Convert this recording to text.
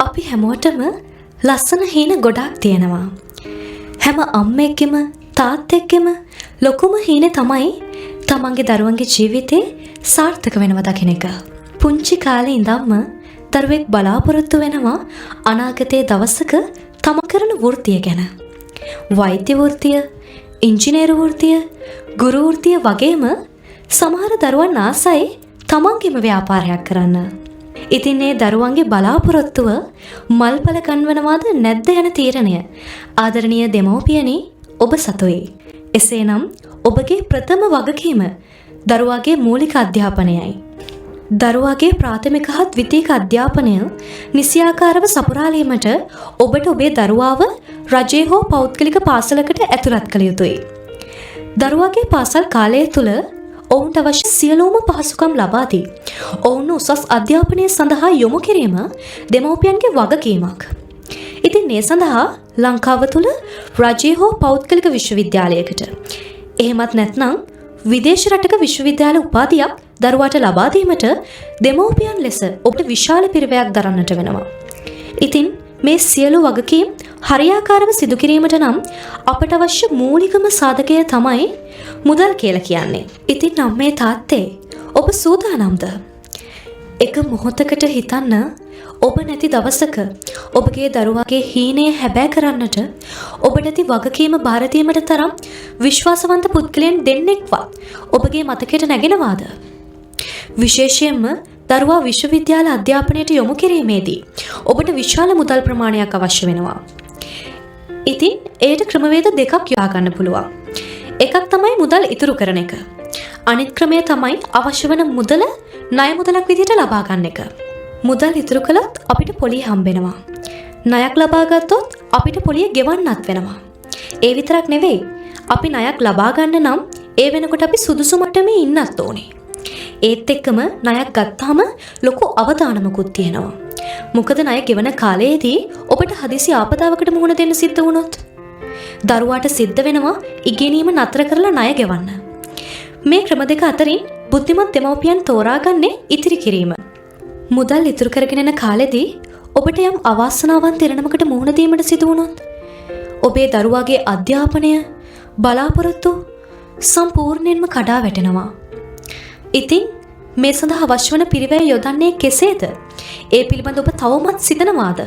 අපි හැමෝටම ලස්සන හීන ගොඩාක් තියෙනවා. හැම අම්මෙක්ගෙම තාත්තෙක්ගෙම ලොකුම හීනේ තමයි තමන්ගේ දරුවන්ගේ ජීවිතේ සාර්ථක වෙනවා දකින එක. පුංචි කාලේ ඉඳන්ම දරුවෙක් බලාපොරොත්තු වෙනවා අනාගතයේ දවසක තමන් කරන වෘත්තිය ගැන. වෛද්‍ය වෘත්තිය, ඉංජිනේරු වෘත්තිය, ගුරු වෘත්තිය වගේම සමහර දරුවන් ආසයි තමන්ගේම ව්‍යාපාරයක් කරන්න. ඉතින් මේ දරුවන්ගේ බලාපොරොත්තුව මල්පල ගන්වනවාද නැද්ද යන තීරණය ආදරණීය දෙමව්පියනි ඔබ සතුයි. එසේනම් ඔබගේ ප්‍රථම වගකීම දරුවාගේ මූලික අධ්‍යාපනයයි. දරුවාගේ ප්‍රාථමික හා ද්විතීක අධ්‍යාපනය නිසියාකාරව සපුරාලීමට ඔබට ඔබේ දරුවාව රජයේ හෝ පෞද්ගලික පාසලකට ඇතුළත් කළ යුතුයි. දරුවාගේ පාසල් කාලය තුළ ඔවුන්ට අවශ්‍ය සියලුම පහසුකම් ලබා දී ඔවුන් උසස් අධ්‍යාපනය සඳහා යොමු කිරීම දෙමව්පියන්ගේ වගකීමක්. ඉතින් මේ සඳහා ලංකාව තුළ රජයේ හෝ පෞද්ගලික විශ්වවිද්‍යාලයකට එහෙමත් නැත්නම් විදේශ රටක විශ්වවිද්‍යාල උපාධියක් දරුවාට ලබා දීමට දෙමව්පියන් ලෙස ඔබට විශාල පිරිවැයක් දරන්නට වෙනවා. ඉතින් මේ සියලු වගකීම් හරියාකාරව සිදු කිරීමට නම් අපට අවශ්‍ය මූලිකම සාධකය තමයි මුදල් කියලා කියන්නේ. ඉතින් අම්මේ තාත්තේ ඔබ සූදානම්ද? එක මොහොතකට හිතන්න ඔබ නැති දවසක ඔබගේ දරුවාගේ හීනය හැබෑ කරන්නට ඔබ නැති වගකීම බාර දීමට තරම් විශ්වාසවන්ත පුද්ගලයන් දෙන්නෙක්වත් ඔබගේ මතකයට නැගෙනවාද? විශේෂයෙන්ම දරුවා විශ්වවිද්‍යාල අධ්‍යාපනයට යොමු කිරීමේදී ඔබට විශාල මුදල් ප්‍රමාණයක් අවශ්‍ය වෙනවා. ඉතින් ඒට ක්‍රමවේද දෙකක් යොදා ගන්න පුළුවන්. එකක් තමයි මුදල් ඉතුරු කරන එක. අනිත් ක්‍රමය තමයි අවශ්‍ය වෙන මුදල ණය මුදලක් විදිහට ලබා ගන්න එක. මුදල් ඉතුරු කළොත් අපිට පොලිය හම්බෙනවා. ණයක් ලබා ගත්තොත් අපිට පොලිය ගෙවන්නත් වෙනවා. ඒ විතරක් නෙවෙයි. අපි ණයක් ලබා ගන්න නම් ඒ වෙනකොට අපි සුදුසු මට්ටමේ ඉන්නත් ඕනේ. ඒත් එක්කම ණයක් ගත්තාම ලොකු අවදානමකුත් තියෙනවා. මොකද ණය ගෙවන කාලයේදී ඔබට හදිසි ආපදාවකට මුහුණ දෙන්න සිද්ධ වුණොත් දරුවාට සිද්ධ වෙනවා ඉගෙනීම නතර කරලා ණය ගෙවන්න. මේ ක්‍රම දෙක අතරින් බුද්ධිමත් දෙමව්පියන් තෝරාගන්නේ ඉතිරි කිරීම. මුදල් ඉතුරු කරගෙන යන කාලෙදී ඔබට යම් අවාසනාවන්ත ඉරණමකට මුහුණ දීමට සිදු වුණොත් ඔබේ දරුවාගේ අධ්‍යාපනය බලාපොරොත්තු සම්පූර්ණයෙන්ම කඩා වැටෙනවා. ඉතින් මේ සඳහා අවශ්‍ය වන පිරිවැය යොදන්නේ කෙසේද? ඒ පිළිබඳ ඔබ තවමත් සිතනවාද?